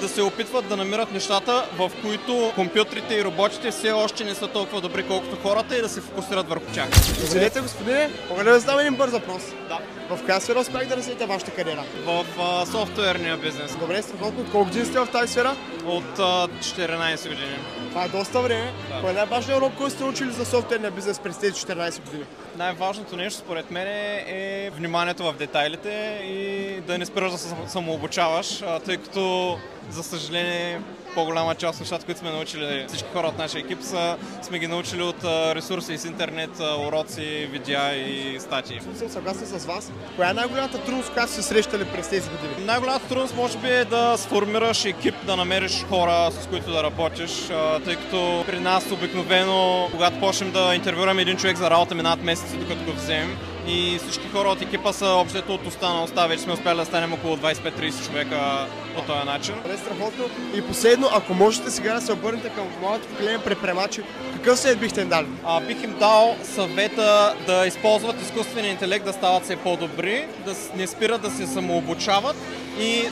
да се опитват да намират нещата, в които компютрите и роботите все още не са толкова добри, колкото хората, и да се фокусират върху тях. Извинете, господине, мога ли да задам един бърз въпрос? Да. В коя сфера успях да развиете вашата кариера? В софтуерния бизнес. Добре, страхотно. От колко години сте в тази сфера? От 14 години. Това е доста време. Да. Кой е най-важният урок, който сте учили за софтуерния бизнес през тези 14 години? Най-важното нещо според мен е вниманието в детайлите и да не спираш да се самообучаваш, тъй като за съжаление по-голяма част от нещата, които сме научили, всички хора от нашия екип, сме ги научили от ресурси с интернет, уроци, видеа и статии. Съм съгласен с вас. Коя е най-голямата трудност, която сте срещали през тези години? Най-голямата трудност може би е да сформираш екип, да намериш хора, с които да работиш, тъй като при нас обикновено, когато почнем да интервюраме един човек за работа, минават месеци, докато го вземем. И всички хора от екипа са общото от уста на уста. Вече сме успяли да станем около 25-30 човека по този начин. Това е страхотно. И последно, ако можете сега да се обърнете към младото поколение предприемачи, какъв съвет бихте им дали? Бих им дал съвета да използват изкуствения интелект, да стават все по-добри, да не спират да се самообучават и